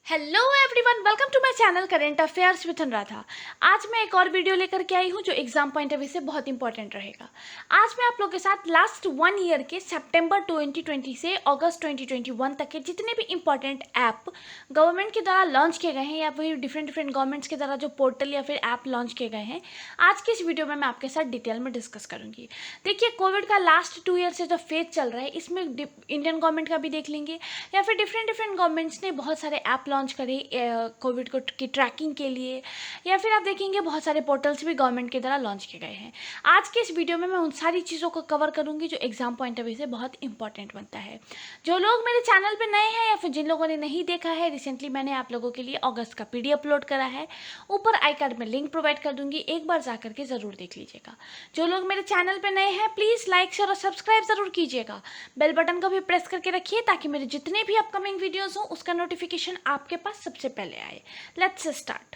Hello everyone, welcome to my channel current affairs with Anuradha. आज मैं एक और वीडियो लेकर के आई हूँ जो एग्जाम पॉइंट ऑफ व्यू से बहुत इंपॉर्टेंट रहेगा। आज मैं आप लोगों के साथ लास्ट 1 ईयर के सितंबर 2020 से अगस्त 2021 तक के जितने भी इंपॉर्टेंट ऐप गवर्नमेंट के द्वारा लॉन्च किए गए हैं या फिर डिफरेंट गवर्नमेंट्स के द्वारा जो पोर्टल या फिर ऐप लॉन्च किए गए हैं, आज की इस वीडियो में मैं आपके साथ डिटेल में डिस्कस करूँगी। देखिए, कोविड का लास्ट 2 ईयर से जो फेज चल रहा है, इसमें इंडियन गवर्नमेंट का भी देख लेंगे या फिर डिफरेंट गवर्नमेंट्स ने बहुत सारे ऐप लॉन्च करे कोविड को की ट्रैकिंग के लिए, या फिर आप देखेंगे बहुत सारे पोर्टल्स भी गवर्नमेंट के द्वारा लॉन्च किए गए हैं। आज के इस वीडियो में मैं उन सारी चीज़ों को कवर करूंगी जो एग्जाम पॉइंट ऑफ व्यू से बहुत इंपॉर्टेंट बनता है। जो लोग मेरे चैनल पे नए हैं या फिर जिन लोगों ने नहीं देखा है, रिसेंटली मैंने आप लोगों के लिए अगस्त का पीडी अपलोड करा है, ऊपर आई कार्ड में लिंक प्रोवाइड कर दूंगी, एक बार जा करके ज़रूर देख लीजिएगा। जो लोग मेरे चैनल पर नए हैं, प्लीज़ लाइक शेयर और सब्सक्राइब ज़रूर कीजिएगा। बेल बटन को भी प्रेस करके रखिए ताकि मेरे जितने भी अपकमिंग वीडियोज़ हों उसका नोटिफिकेशन आपके पास सबसे पहले आए। Let's start.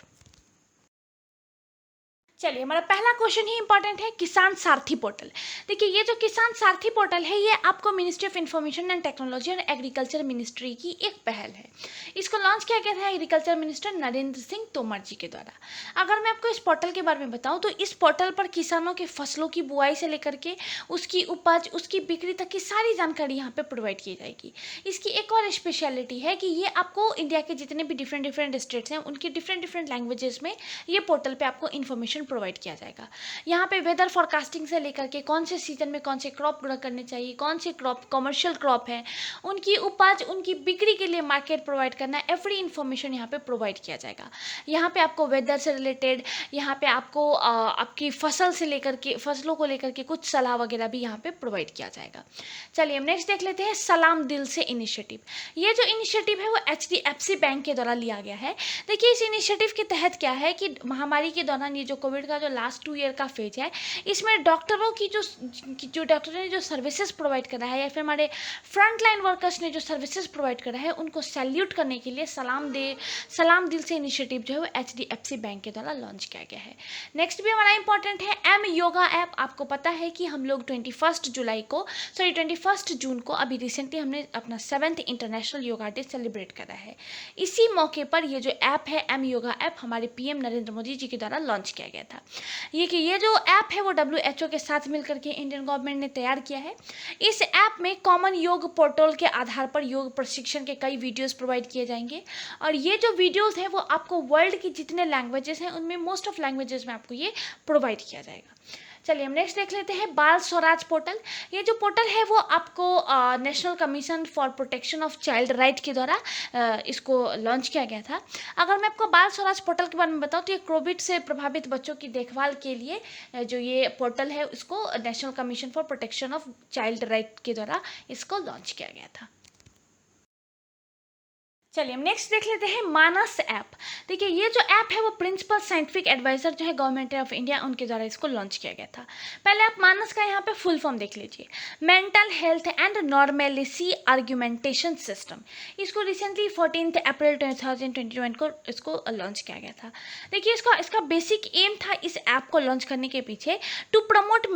चलिए, हमारा पहला क्वेश्चन ही इंपॉर्टेंट है, किसान सारथी पोर्टल। देखिए, ये जो किसान सारथी पोर्टल है, ये आपको ministry of information and technology और एग्रीकल्चर मिनिस्ट्री की एक पहल है। इसको लॉन्च किया गया था एग्रीकल्चर मिनिस्टर नरेंद्र सिंह तोमर जी के द्वारा। अगर मैं आपको इस पोर्टल के बारे में बताऊं तो इस पोर्टल पर किसानों के फसलों की बुआई से लेकर के उसकी उपज, उसकी बिक्री तक की सारी जानकारी यहाँ पे प्रोवाइड की जाएगी। इसकी एक और स्पेशलिटी है कि ये आपको इंडिया के जितने भी डिफरेंट स्टेट्स हैं उनकी डिफरेंट लैंग्वेजेस में ये पोर्टल पे आपको इन्फॉर्मेशन प्रोवाइड किया जाएगा। यहाँ पे वेदर फोरकास्टिंग से लेकर के कौन से सीजन में कौन से क्रॉप ग्रो करने चाहिए, कौन से क्रॉप कमर्शियल क्रॉप है, उनकी उपज, उनकी बिक्री के लिए मार्केट प्रोवाइड करना, एवरी इन्फॉर्मेशन यहाँ पे प्रोवाइड किया जाएगा। यहाँ पे आपको वेदर से रिलेटेड, यहाँ पे आपको आपकी फसल से लेकर के, फसलों को लेकर के कुछ सलाह वगैरह भी यहाँ पे प्रोवाइड किया जाएगा। चलिए, हम नेक्स्ट देख लेते हैं सलाम दिल से इनिशिएटिव। ये जो इनिशिएटिव है वो HDFC बैंक के द्वारा लिया गया है। देखिए, इस इनिशिएटिव के तहत क्या है कि महामारी के दौरान ये जो कोविड का जो लास्ट 2 ईयर का फेज है, इसमें डॉक्टरों की जो डॉक्टरों ने जो सर्विसेज प्रोवाइड करा है या फिर हमारे फ्रंट लाइन वर्कर्स ने जो सर्विसेज प्रोवाइड करा है, उनको सैल्यूट करने के लिए सलाम दिल से इनिशिएटिव जो है वो HDFC बैंक के द्वारा लॉन्च किया गया है। नेक्स्ट भी हमारा इंपॉर्टेंट है एम योगा ऐप। आपको पता है कि हम लोग 21 जून को अभी रिसेंटली हमने अपना 7th international yoga day celebrate करा है। इसी मौके पर ये जो ऐप है एम योगा ऐप, हमारे PM नरेंद्र मोदी जी के द्वारा लॉन्च किया गया था। ये जो ऐप है वो WHO के साथ मिलकर के इंडियन गवर्नमेंट ने तैयार किया है। इस ऐप में कॉमन योग पोर्टल के आधार पर योग प्रशिक्षण के कई वीडियोस प्रोवाइड किए जाएंगे, और ये जो वीडियोस हैं वो आपको वर्ल्ड की जितने लैंग्वेजेस हैं उनमें मोस्ट ऑफ लैंग्वेजेस में आपको ये प्रोवाइड किया जाएगा। चलिए, हम नेक्स्ट देख लेते हैं बाल स्वराज पोर्टल। ये जो पोर्टल है वो आपको national commission for protection of child right के द्वारा इसको लॉन्च किया गया था। अगर मैं आपको बाल स्वराज पोर्टल के बारे में बताऊँ तो ये कोविड से प्रभावित बच्चों की देखभाल के लिए जो ये पोर्टल है इसको national commission for protection of child right के द्वारा इसको लॉन्च किया गया था। चलिए, हम नेक्स्ट देख लेते हैं मानस ऐप। देखिए, ये जो ऐप है वो प्रिंसिपल साइंटिफिक एडवाइजर जो है गवर्नमेंट ऑफ इंडिया उनके द्वारा इसको लॉन्च किया गया था। पहले आप मानस का यहाँ पे फुल फॉर्म देख लीजिए, mental health and normalcy argumentation system. इसको रिसेंटली 14 अप्रैल 2021 को इसको लॉन्च किया गया था। देखिए, इसका बेसिक एम था इस ऐप को लॉन्च करने के पीछे to promote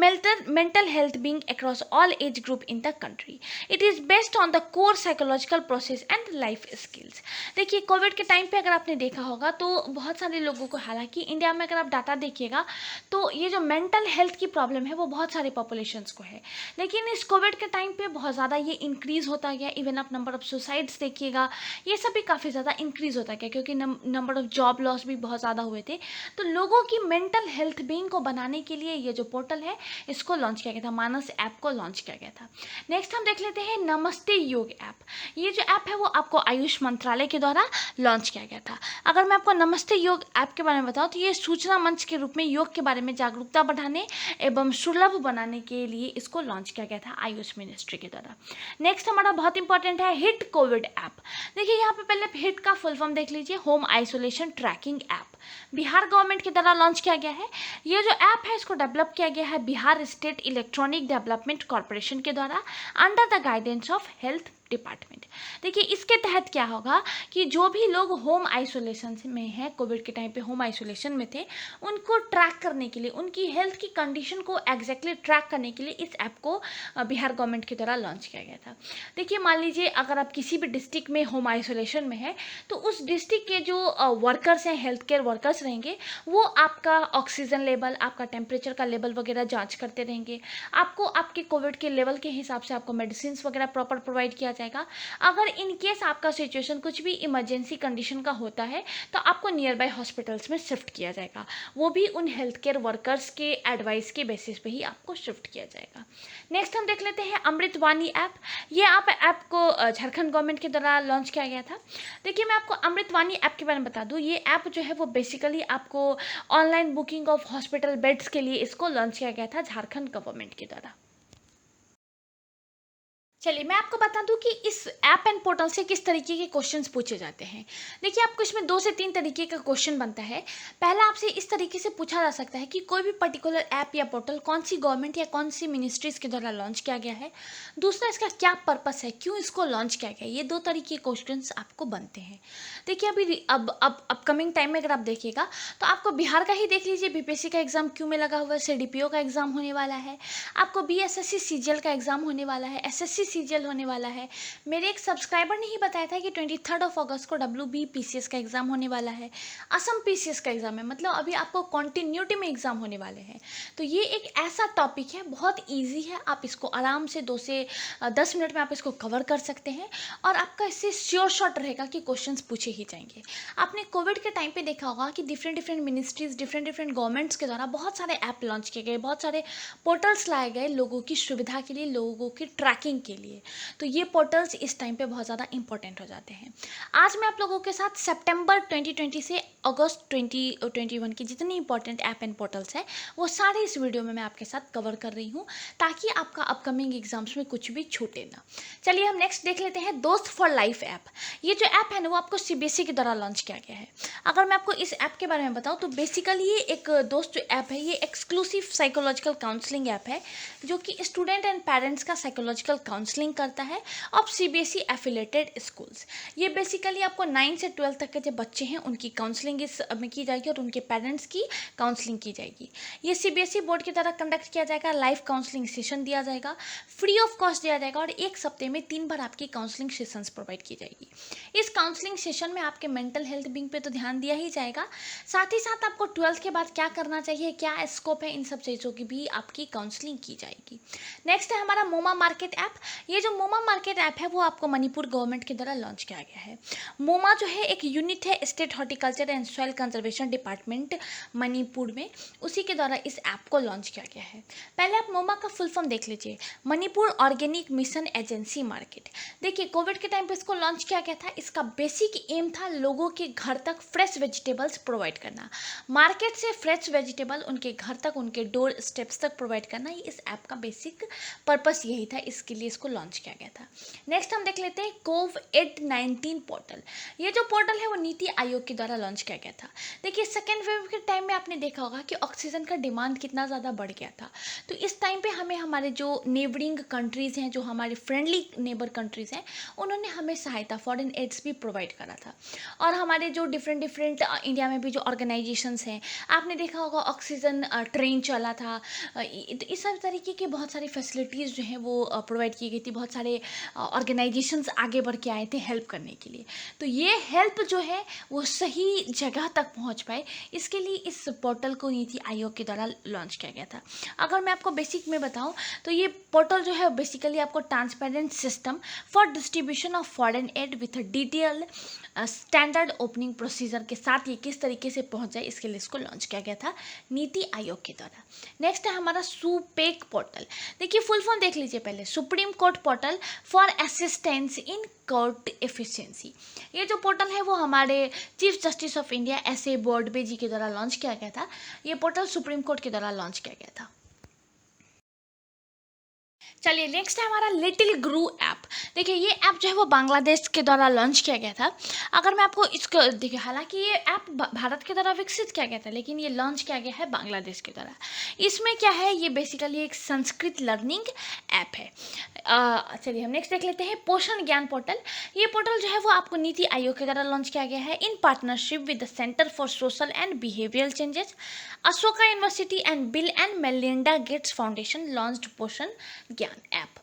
mental health being across all age group in the country. It is based on the core psychological process and life skill. देखिए, कोविड के टाइम पे अगर आपने देखा होगा तो बहुत सारे लोगों को, हालांकि इंडिया में अगर आप डाटा देखिएगा तो ये जो मेंटल हेल्थ की प्रॉब्लम है वो बहुत सारे पॉपुलेशंस को है, लेकिन इस कोविड के टाइम पे बहुत ज़्यादा ये इंक्रीज़ होता गया। इवन आप नंबर ऑफ सुसाइड्स देखिएगा, ये सब भी काफ़ी ज़्यादा इंक्रीज़ होता गया क्योंकि नंबर ऑफ जॉब लॉस भी बहुत ज़्यादा हुए थे। तो लोगों की मेंटल हेल्थ बीइंग को बनाने के लिए ये जो पोर्टल है इसको लॉन्च किया गया था, मानस ऐप को लॉन्च किया गया था। नेक्स्ट हम देख लेते हैं नमस्ते योग ऐप। ये जो ऐप है वो आपको आयुष मंत्रालय के द्वारा लॉन्च किया गया था। अगर मैं आपको नमस्ते योग ऐप के बारे में बताऊं तो ये सूचना मंच के रूप में योग के बारे में जागरूकता बढ़ाने एवं सुलभ बनाने के लिए इसको लॉन्च किया गया था आयुष मिनिस्ट्री के द्वारा। नेक्स्ट हमारा बहुत इंपॉर्टेंट है हिट कोविड ऐप। देखिए, यहाँ पे पहले हिट का फुल फॉर्म देख लीजिए, home isolation tracking app. Bihar government के द्वारा लॉन्च किया गया है। ये जो ऐप है इसको डेवलप किया गया है Bihar state electronic development corporation के द्वारा under the guidance of health department. देखिए इसके तहत क्या होगा कि जो भी लोग होम आइसोलेशन में हैं, कोविड के टाइम पे होम आइसोलेशन में थे, उनको ट्रैक करने के लिए, उनकी हेल्थ की कंडीशन को एग्जैक्टली ट्रैक करने के लिए इस ऐप को बिहार गवर्नमेंट की द्वारा लॉन्च किया गया था। देखिए मान लीजिए अगर आप किसी भी डिस्ट्रिक्ट में होम आइसोलेशन में है, तो उस डिस्ट्रिक्ट के जो वर्कर्स हैं, हेल्थ केयर वर्कर्स रहेंगे, वो आपका ऑक्सीजन लेवल, आपका टेम्परेचर का लेवल वगैरह जांच करते रहेंगे। आपको आपके कोविड के लेवल के हिसाब से आपको मेडिसिन वगैरह प्रॉपर प्रोवाइड किया जाएगा। अगर इन केस आपका सिचुएशन कुछ भी इमरजेंसी कंडीशन का होता है, तो आपको नियर बाय हॉस्पिटल्स में शिफ्ट किया जाएगा, वो भी उन हेल्थ केयर वर्कर्स के एडवाइस के बेसिस पे ही आपको शिफ्ट किया जाएगा। नेक्स्ट हम देख लेते हैं अमृतवाणी ऐप। ये ऐप को झारखंड गवर्नमेंट के द्वारा लॉन्च किया गया था। देखिए मैं आपको अमृतवाणी ऐप के बारे में बता दूं, ये ऐप जो है वो बेसिकली आपको online booking of hospital beds के लिए इसको लॉन्च किया गया था झारखंड गवर्नमेंट के द्वारा। चलिए मैं आपको बता दूं कि इस ऐप एंड पोर्टल से किस तरीके के क्वेश्चंस पूछे जाते हैं। देखिए आपको इसमें 2 से 3 तरीके का क्वेश्चन बनता है। पहला आपसे इस तरीके से पूछा जा सकता है कि कोई भी पर्टिकुलर ऐप या पोर्टल कौन सी गवर्नमेंट या कौन सी मिनिस्ट्रीज के द्वारा लॉन्च किया गया है। दूसरा इसका क्या पर्पस है, क्यों इसको लॉन्च किया गया है। ये 2 तरीके के क्वेश्चन आपको बनते हैं। देखिए अभी अब अपकमिंग टाइम में अगर आप देखिएगा तो आपको बिहार का ही देख लीजिए, बीपीएससी का एग्जाम क्यों में लगा हुआ है, सीडीपीओ का एग्जाम होने वाला है, आपको बीएसएससी सीजीएल का एग्जाम होने वाला है, एसएससी सीजीएल होने वाला है। मेरे एक सब्सक्राइबर ने ही बताया था कि 23 अगस्त को WBPCS का एग्जाम होने वाला है, असम पीसीएस का एग्जाम है, मतलब अभी आपको कॉन्टिन्यूटी में एग्जाम होने वाले हैं। तो ये एक ऐसा टॉपिक है, बहुत ईजी है, आप इसको आराम से 2 से 10 मिनट में आप इसको कवर कर सकते हैं और आपका इससे श्योर शॉट रहेगा कि क्वेश्चंस पूछे ही जाएंगे। आपने कोविड के टाइम पे देखा होगा कि डिफरेंट मिनिस्ट्रीज, डिफरेंट गवर्नमेंट्स के द्वारा बहुत सारे ऐप लॉन्च किए गए, बहुत सारे पोर्टल्स लाए गए लोगों की सुविधा के लिए, लोगों की ट्रैकिंग के लिए। तो ये पोर्टल्स इस टाइम पे बहुत ज़्यादा इंपॉर्टेंट हो जाते हैं। आज मैं आप लोगों के साथ सितंबर 2020 से अगस्त 2021 की जितनी इंपॉर्टेंट ऐप एंड पोर्टल्स हैं वो सारे इस वीडियो में मैं आपके साथ कवर कर रही हूँ, ताकि आपका अपकमिंग एग्जाम्स में कुछ भी छूटे ना। चलिए हम नेक्स्ट देख लेते हैं दोस्त फॉर लाइफ ऐप। ये जो ऐप है ना वो आपको सीबीएसई के द्वारा लॉन्च किया गया है। अगर मैं आपको इस ऐप के बारे में बताऊँ तो बेसिकली ये एक दोस्त जो ऐप है, ये एक्सक्लूसिव साइकोलॉजिकल काउंसलिंग ऐप है जो कि स्टूडेंट एंड पेरेंट्स का साइकोलॉजिकल काउंसलिंग करता है ऑफ सीबीएसई एफिलेटेड स्कूल्स। ये बेसिकली आपको 9 से 12 तक के जो बच्चे हैं उनकी काउंसलिंग इस में की जाएगी और उनके पेरेंट्स की काउंसलिंग की जाएगी। ये सीबीएसई बोर्ड की द्वारा कंडक्ट किया जाएगा, लाइव काउंसलिंग सेशन दिया जाएगा, फ्री ऑफ कॉस्ट दिया जाएगा और एक सप्ते में 3 बार आपकी काउंसलिंग सेशंस प्रोवाइड की जाएगी। इस काउंसलिंग सेशन में आपके मेंटल हेल्थ बीइंग पे तो ध्यान दिया ही जाएगा, साथ ही साथ आपको 12th के बाद क्या करना चाहिए, क्या स्कोप है, इन सब चीज़ों की भी आपकी काउंसलिंग की जाएगी। नेक्स्ट है हमारा मोमा मार्केट ऐप। ये जो मोमा मार्केट ऐप है वो आपको मणिपुर गवर्नमेंट के द्वारा लॉन्च किया गया है। मोमा जो है एक यूनिट है state horticulture and soil conservation department Manipur में, उसी के द्वारा इस ऐप को लॉन्च किया गया है। पहले आप मोमा का फुल फॉर्म देख लीजिए, Manipur organic mission agency market. देखिए कोविड के टाइम पे इसको लॉन्च किया गया था। इसका बेसिक एम था लोगों के घर तक फ्रेश वेजिटेबल्स प्रोवाइड करना, मार्केट से फ्रेश वेजिटेबल उनके घर तक, उनके डोर स्टेप्स तक प्रोवाइड करना। ये इस ऐप का बेसिक पर्पस यही था, इसके लिए इसको लॉन्च किया गया था। नेक्स्ट हम देख लेते हैं कोविड-19 पोर्टल। ये जो पोर्टल है वो नीति आयोग के द्वारा लॉन्च किया गया था। देखिए सेकेंड वेव के टाइम में आपने देखा होगा कि ऑक्सीजन का डिमांड कितना ज़्यादा बढ़ गया था। तो इस टाइम पे हमें हमारे जो नेबरिंग कंट्रीज़ हैं, जो हमारे फ्रेंडली नेबर कंट्रीज़ हैं, उन्होंने हमें सहायता, फॉरेन एड्स भी प्रोवाइड करा था। और हमारे जो डिफरेंट इंडिया में भी जो ऑर्गेनाइजेशंस हैं, आपने देखा होगा ऑक्सीजन ट्रेन चला था। इस सब तरीके की बहुत सारी फैसिलिटीज़ जो हैं वो प्रोवाइड की गई थी। बहुत सारे ऑर्गेनाइजेशंस आगे बढ़ के आए थे हेल्प करने के लिए। तो ये हेल्प जो है वो सही जगह तक पहुंच पाए, इसके लिए इस पोर्टल को नीति आयोग के द्वारा लॉन्च किया गया था। अगर मैं आपको बेसिक में बताऊं तो ये पोर्टल जो है बेसिकली आपको transparent system for distribution of foreign add with detail standard opening procedure के साथ ये किस तरीके से पहुंच जाए, इसके लिए इसको लॉन्च किया गया था नीति आयोग के द्वारा। नेक्स्ट है हमारा सुपेक पोर्टल। देखिए फुल फॉर्म देख लीजिए पहले, supreme court portal for assistance in court efficiency. ये जो पोर्टल है वो हमारे chief justice of India SA बोर्डबे जी के द्वारा लॉन्च किया गया था। ये पोर्टल सुप्रीम कोर्ट के द्वारा लॉन्च किया गया था। चलिए नेक्स्ट है हमारा लिटिल ग्रू ऐप। देखिए ये ऐप जो है वो बांग्लादेश के द्वारा लॉन्च किया गया था। अगर मैं आपको इसको देखिए, हालांकि ये ऐप भारत के द्वारा विकसित किया गया था, लेकिन ये लॉन्च किया गया है बांग्लादेश के द्वारा। इसमें क्या है, ये बेसिकली एक संस्कृत लर्निंग ऐप है। चलिए हम नेक्स्ट देख लेते हैं पोषण ज्ञान पोर्टल। ये पोर्टल जो है वो आपको नीति आयोग के द्वारा लॉन्च किया गया है in partnership with the centre for social and behavioural changes, Ashoka university and bill and Melinda Gates foundation launched पोषण ज्ञान ऐप।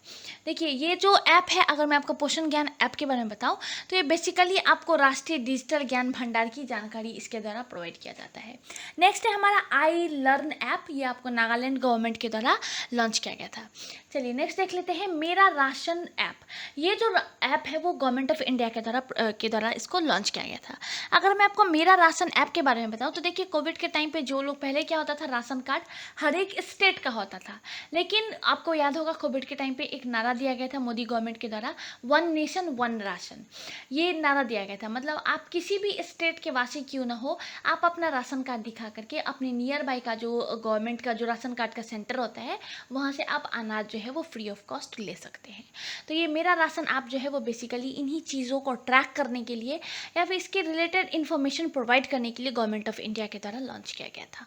देखिए ये जो ऐप है, अगर मैं आपको पोषण ज्ञान ऐप के बारे में बताऊं तो ये बेसिकली आपको राष्ट्रीय डिजिटल ज्ञान भंडार की जानकारी इसके द्वारा प्रोवाइड किया जाता है। नेक्स्ट है हमारा आई लर्न ऐप। ये आपको नागालैंड गवर्नमेंट के द्वारा लॉन्च किया गया था। चलिए नेक्स्ट देख लेते हैं मेरा राशन ऐप। ये जो ऐप है वो गवर्नमेंट ऑफ इंडिया के द्वारा इसको लॉन्च किया गया था। अगर मैं आपको मेरा राशन ऐप के बारे में बताऊं तो देखिए कोविड के टाइम पे जो लोग, पहले क्या होता था, राशन कार्ड हर एक स्टेट का होता था, लेकिन आपको याद होगा कोविड के टाइम पे एक नारा दिया गया था मोदी गवर्नमेंट के द्वारा, वन नेशन वन राशन। ये नारा दिया गया था, मतलब आप किसी भी स्टेट के वासी क्यों ना हो, आप अपना राशन कार्ड दिखा करके अपने नियर बाई का जो गवर्नमेंट का जो राशन कार्ड का सेंटर होता है वहाँ से आप अनाज जो है वो फ्री ऑफ कॉस्ट ले सकते हैं। तो ये मेरा राशन ऐप जो है वो बेसिकली इन्हीं चीज़ों को ट्रैक करने के लिए या फिर इसके रिलेटेड इन्फॉर्मेशन प्रोवाइड करने के लिए गवर्नमेंट ऑफ इंडिया के द्वारा लॉन्च किया गया था।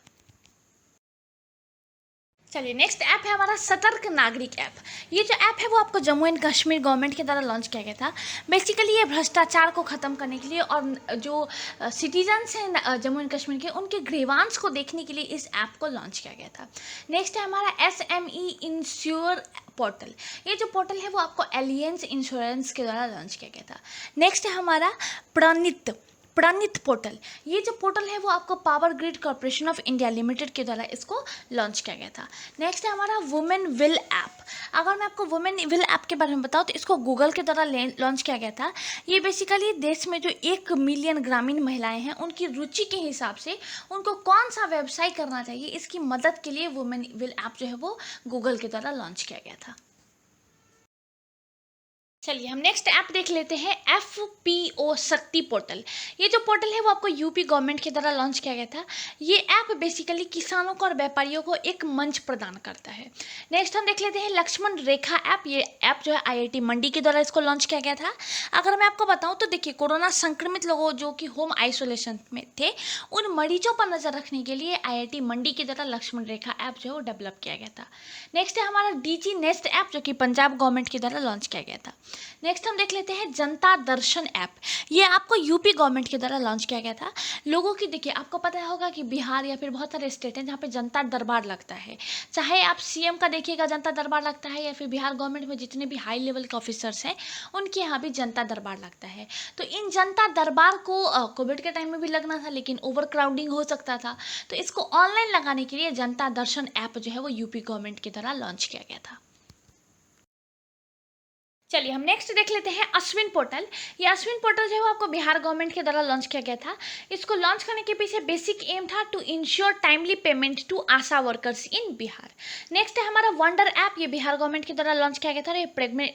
चलिए नेक्स्ट ऐप है हमारा सतर्क नागरिक ऐप। ये जो ऐप है वो आपको जम्मू एंड कश्मीर गवर्नमेंट के द्वारा लॉन्च किया गया था। बेसिकली ये भ्रष्टाचार को ख़त्म करने के लिए और जो सिटीजन्स हैं जम्मू एंड कश्मीर के, उनके ग्रीवांस को देखने के लिए इस ऐप को लॉन्च किया गया था। नेक्स्ट है हमारा SME इंश्योर पोर्टल। ये जो पोर्टल है वो आपको एलियंस इंश्योरेंस के द्वारा लॉन्च किया गया था। नेक्स्ट है हमारा प्रणित पोर्टल। ये जो पोर्टल है वो आपको power grid corporation of India limited के द्वारा इसको लॉन्च किया गया था। नेक्स्ट है हमारा वुमेन विल ऐप। अगर मैं आपको वुमेन विल ऐप के बारे में बताऊँ तो इसको गूगल के द्वारा लॉन्च किया गया था। ये बेसिकली देश में जो 1 मिलियन ग्रामीण महिलाएं हैं उनकी रुचि के हिसाब से उनको कौन सा व्यवसाय करना चाहिए, इसकी मदद के लिए वुमेन विल ऐप जो है वो गूगल के द्वारा लॉन्च किया गया था। चलिए हम नेक्स्ट ऐप देख लेते हैं FPO शक्ति पोर्टल। ये जो पोर्टल है वो आपको यूपी गवर्नमेंट के द्वारा लॉन्च किया गया था। ये ऐप बेसिकली किसानों को और व्यापारियों को एक मंच प्रदान करता है। नेक्स्ट हम देख लेते हैं लक्ष्मण रेखा ऐप। ये ऐप जो है IIT मंडी के द्वारा इसको लॉन्च किया गया था। अगर मैं आपको बताऊँ तो देखिए कोरोना संक्रमित लोगों जो कि होम आइसोलेशन में थे, उन मरीजों पर नज़र रखने के लिए IIT मंडी के द्वारा लक्ष्मण रेखा ऐप जो है वो डेवलप किया गया था। नेक्स्ट है हमारा DG नेस्ट ऐप जो कि पंजाब गवर्नमेंट के द्वारा लॉन्च किया गया था। नेक्स्ट हम देख लेते हैं जनता दर्शन ऐप। ये आपको यूपी गवर्नमेंट के द्वारा लॉन्च किया गया था। लोगों की, देखिए आपको पता होगा कि बिहार या फिर बहुत सारे स्टेट हैं जहाँ पे जनता दरबार लगता है, चाहे आप CM का देखिएगा जनता दरबार लगता है, या फिर बिहार गवर्नमेंट में जितने भी हाई लेवल के ऑफिसर्स हैं उनके यहाँ भी जनता दरबार लगता है। तो इन जनता दरबार को कोविड के टाइम में भी लगना था, लेकिन ओवर क्राउडिंग हो सकता था, तो इसको ऑनलाइन लगाने के लिए जनता दर्शन ऐप जो है वो यूपी गवर्नमेंट के द्वारा लॉन्च किया गया था। चलिए हम नेक्स्ट देख लेते हैं अश्विन पोर्टल। ये अश्विन पोर्टल जो है वो आपको बिहार गवर्नमेंट के द्वारा लॉन्च किया गया था। इसको लॉन्च करने के पीछे बेसिक एम था to ensure timely payment to ASHA workers in Bihar. Next है हमारा वंडर ऐप। ये बिहार गवर्नमेंट के द्वारा लॉन्च किया गया था। ये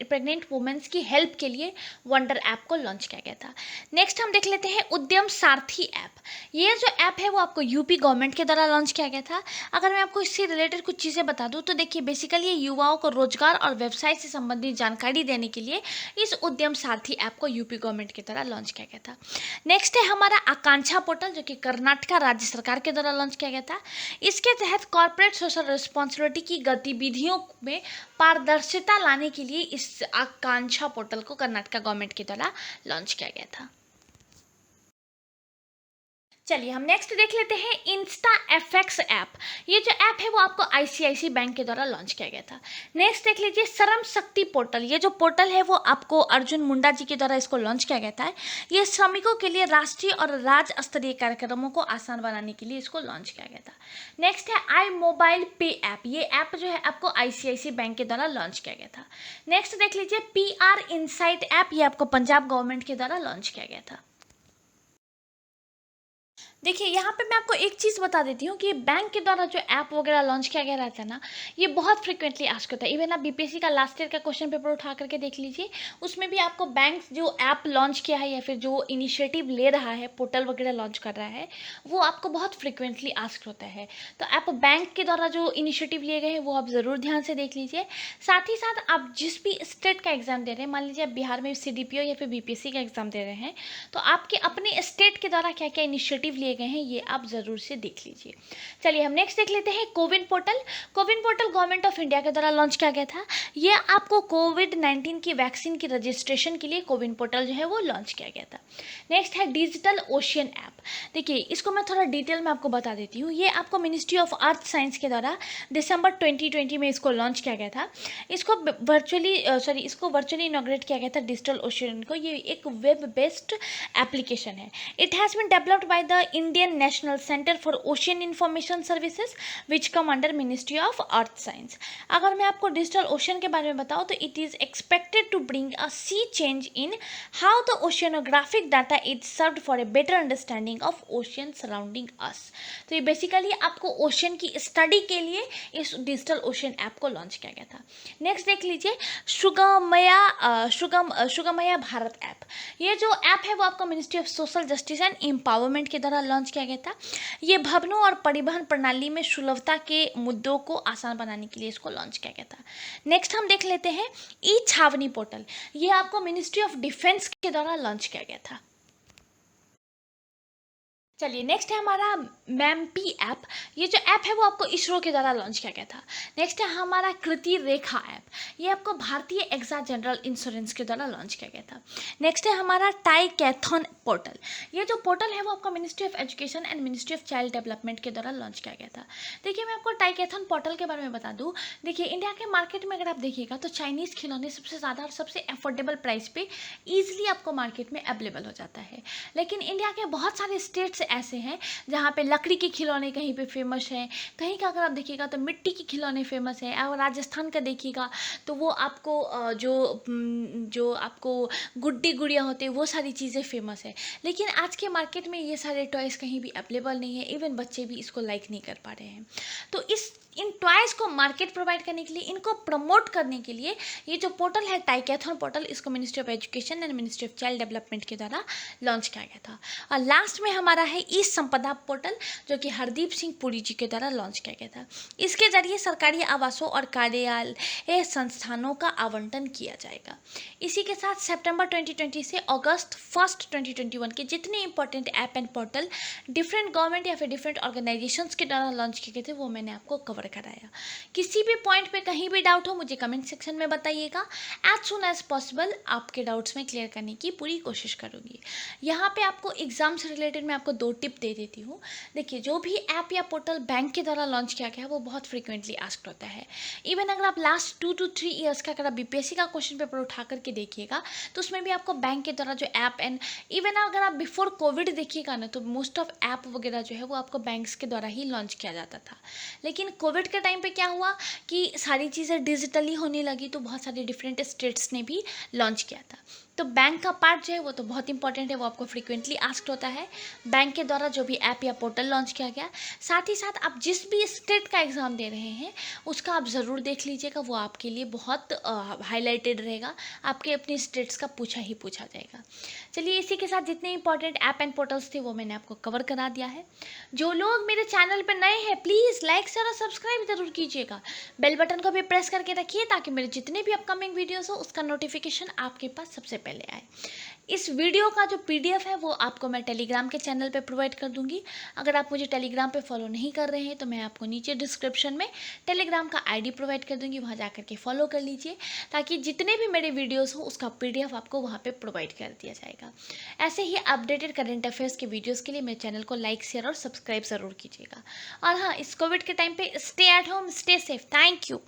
प्रेग्नेंट वुमेन्स की हेल्प के लिए वंडर ऐप को लॉन्च किया गया था। नेक्स्ट हम देख लेते हैं उद्यम सारथी ऐप। ये जो ऐप है वो आपको यूपी गवर्नमेंट के द्वारा लॉन्च किया गया था। अगर मैं आपको इससे रिलेटेड कुछ चीज़ें बता दूँ तो देखिए बेसिकली ये युवाओं को रोजगार और व्यवसाय से संबंधित जानकारी देने के लिए इस उद्यम सारथी ऐप को यूपी गवर्नमेंट की तरह लॉन्च किया गया था। नेक्स्ट है हमारा आकांक्षा पोर्टल जो कि कर्नाटक राज्य सरकार के द्वारा लॉन्च किया गया था। इसके तहत कॉर्पोरेट सोशल रिस्पॉन्सिबिलिटी की गतिविधियों में पारदर्शिता लाने के लिए इस आकांक्षा पोर्टल को कर्नाटक गवर्नमेंट के द्वारा लॉन्च किया गया था। चलिए हम नेक्स्ट देख लेते हैं इंस्टा FX ऐप। ये जो ऐप है वो आपको ICICI बैंक के द्वारा लॉन्च किया गया था। नेक्स्ट देख लीजिए श्रम शक्ति पोर्टल। ये जो पोर्टल है वो आपको अर्जुन मुंडा जी के द्वारा इसको लॉन्च किया गया था। ये श्रमिकों के लिए राष्ट्रीय और राज्य स्तरीय कार्यक्रमों को आसान बनाने के लिए इसको लॉन्च किया गया था। नेक्स्ट है आई मोबाइल पे ऐप। ये ऐप जो है आपको ICICI बैंक के द्वारा लॉन्च किया गया था। नेक्स्ट देख लीजिए PR इनसाइट ऐप। ये आपको पंजाब गवर्नमेंट के द्वारा लॉन्च किया गया था। देखिए, यहाँ पे मैं आपको एक चीज़ बता देती हूँ कि बैंक के द्वारा जो ऐप वगैरह लॉन्च किया गया रहता है ना, ये बहुत फ्रीक्वेंटली आस्क होता है। इवन आप बीपीएससी का लास्ट ईयर का क्वेश्चन पेपर उठा करके देख लीजिए, उसमें भी आपको बैंक जो ऐप लॉन्च किया है या फिर जो इनिशिएटिव ले रहा है, पोर्टल वगैरह लॉन्च कर रहा है, वो आपको बहुत फ्रीक्वेंटली आस्क होता है। तो आप बैंक के द्वारा जो इनिशिएटिव लिए गए हैं, वो आप ज़रूर ध्यान से देख लीजिए। साथ ही साथ आप जिस भी स्टेट का एग्ज़ाम दे रहे हैं, मान लीजिए आप बिहार में सीडीपीओ या फिर बीपीएससी का एग्ज़ाम दे रहे हैं, तो आपके अपने स्टेट के द्वारा क्या क्या इनिशिएटिव लिए गए हैं, ये आप ज़रूर से देख लीजिए। चलिए हम नेक्स्ट देख लेते हैं CoWIN portal. CoWIN portal government of India के द्वारा लॉन्च किया गया था। ये आपको कोविड-19 की वैक्सीन की रजिस्ट्रेशन के लिए कोविन पोर्टल जो है वो लॉन्च किया गया था। नेक्स्ट है डिजिटल ओशियन ऐप। देखिए, इसको मैं थोड़ा डिटेल में आपको बता देती हूँ। ये आपको मिनिस्ट्री ऑफ अर्थ साइंस के द्वारा दिसंबर 2020 में इसको लॉन्च किया गया था। इसको वर्चुअली इनॉग्रेट किया गया था डिजिटल ओशियन को। ये एक वेब बेस्ड एप्लीकेशन है। It has been developed by the Indian National Centre for Ocean Information Services which come under Ministry of Earth Science. अगर मैं आपको डिजिटल ओशियन के बारे में बताऊँ तो it is expected to bring a sea change in how the oceanographic data is served for a better understanding of ocean surrounding us. तो ये बेसिकली आपको ओशियन की स्टडी के लिए इस डिजिटल ओशियन ऐप को लॉन्च किया गया था। नेक्स्ट देख लीजिए शुगमया भारत ऐप। ये जो ऐप है वो आपको ministry of social justice and empowerment के द्वारा लॉन्च किया गया था। ये भवनों और परिवहन प्रणाली में सुलभता के मुद्दों को आसान बनाने के लिए इसको लॉन्च किया गया था। नेक्स्ट हम देख लेते हैं ई छावनी पोर्टल। ये आपको मिनिस्ट्री ऑफ डिफेंस के द्वारा लॉन्च किया गया था। चलिए नेक्स्ट है हमारा मैमपी ऐप। ये जो ऐप है वो आपको इसरो के द्वारा लॉन्च किया गया था। नेक्स्ट है हमारा कृति रेखा ऐप। ये आपको भारतीय एग्जा जनरल इंश्योरेंस के द्वारा लॉन्च किया गया था। नेक्स्ट है हमारा टाइकैथन पोर्टल। ये जो पोर्टल है वो आपको ministry of education and ministry of child development के द्वारा लॉन्च किया गया था। देखिए, मैं आपको टाइकैथन पोर्टल के बारे में बता दूँ। देखिए, इंडिया के मार्केट में अगर आप देखिएगा तो चाइनीज़ खिलौने सबसे ज़्यादा और सबसे अफोर्डेबल प्राइस पे ईजिली आपको मार्केट में अवेलेबल हो जाता है। लेकिन इंडिया के बहुत सारे स्टेट्स ऐसे हैं जहाँ पे लकड़ी के खिलौने कहीं पे फेमस हैं, कहीं का अगर आप देखिएगा तो मिट्टी के खिलौने फेमस हैं, और राजस्थान का देखिएगा तो वो आपको जो आपको गुड्डी गुड़िया होते हैं वो सारी चीज़ें फेमस है। लेकिन आज के मार्केट में ये सारे टॉयज़ कहीं भी अवेलेबल नहीं है। इवन बच्चे भी इसको लाइक नहीं कर पा रहे हैं। तो इन टॉयज़ को मार्केट प्रोवाइड करने के लिए, इनको प्रमोट करने के लिए ये जो पोर्टल है टाइकैथन पोर्टल, इसको ministry of education and ministry of child development के द्वारा लॉन्च किया गया था। और लास्ट में हमारा है ई संपदा पोर्टल, जो कि हरदीप सिंह पुरी जी के द्वारा लॉन्च किया गया था। इसके जरिए सरकारी आवासों और कार्यालय संस्थानों का आवंटन किया जाएगा। इसी के साथ सितंबर 2020 से अगस्त 1 2021 के जितने important app and portal different government या फिर डिफरेंट ऑर्गेनाइजेशंस के द्वारा लॉन्च किए गए थे वो मैंने आपको कवर कराया। किसी भी पॉइंट पे कहीं भी डाउट हो मुझे कमेंट सेक्शन में बताइएगा। एज सुन एज पॉसिबल आपके डाउट्स में क्लियर करने की पूरी कोशिश करूँगी। यहाँ पे आपको एग्जाम से रिलेटेड मैं आपको 2 टिप दे देती हूँ। देखिए, जो भी ऐप या पोर्टल बैंक के द्वारा लॉन्च किया गया है वो बहुत फ्रीक्वेंटली आस्क्ड होता है। इवन अगर आप लास्ट 2 to 3 ईयर्स का अगर आप बीपीएससी का क्वेश्चन पेपर उठा करके देखिएगा तो उसमें भी आपको बैंक के द्वारा जो ऐप एंड इवन अगर आप बिफोर कोविड देखिएगा ना तो मोस्ट ऑफ ऐप वगैरह जो है वो आपको बैंक्स के द्वारा ही लॉन्च किया जाता था। लेकिन कोविड के टाइम पे क्या हुआ कि सारी चीज़ें डिजिटली होने लगी, तो बहुत सारे डिफरेंट स्टेट्स ने भी लॉन्च किया था। तो बैंक का पार्ट जो है वो तो बहुत इंपॉर्टेंट है, वो आपको फ्रीक्वेंटली आस्क्ड होता है। बैंक के द्वारा जो भी ऐप या पोर्टल लॉन्च किया गया, साथ ही साथ आप जिस भी स्टेट का एग्ज़ाम दे रहे हैं उसका आप ज़रूर देख लीजिएगा, वो आपके लिए बहुत हाईलाइटेड रहेगा। आपके अपनी स्टेट्स का पूछा ही पूछा जाएगा। चलिए, इसी के साथ जितने इंपॉर्टेंट ऐप एंड पोर्टल्स थे वो मैंने आपको कवर करा दिया है। जो लोग मेरे चैनल पर नए हैं प्लीज़ लाइक शेयर और सब्सक्राइब ज़रूर कीजिएगा। बेल बटन को भी प्रेस करके रखिए ताकि मेरे जितने भी अपकमिंग वीडियोस हो उसका नोटिफिकेशन आपके पास सबसे पहले आए। इस वीडियो का जो पीडीएफ है वो आपको मैं टेलीग्राम के चैनल पे प्रोवाइड कर दूंगी। अगर आप मुझे टेलीग्राम पे फॉलो नहीं कर रहे हैं तो मैं आपको नीचे डिस्क्रिप्शन में टेलीग्राम का आईडी प्रोवाइड कर दूंगी, वहाँ जा करके फॉलो कर लीजिए ताकि जितने भी मेरे वीडियोस हो उसका पीडीएफ आपको वहाँ पे प्रोवाइड कर दिया जाएगा। ऐसे ही अपडेटेड करंट अफेयर्स के वीडियोज़ के लिए मेरे चैनल को लाइक शेयर और सब्सक्राइब ज़रूर कीजिएगा। और हाँ, इस कोविड के टाइम पे stay at home, stay safe. Thank you.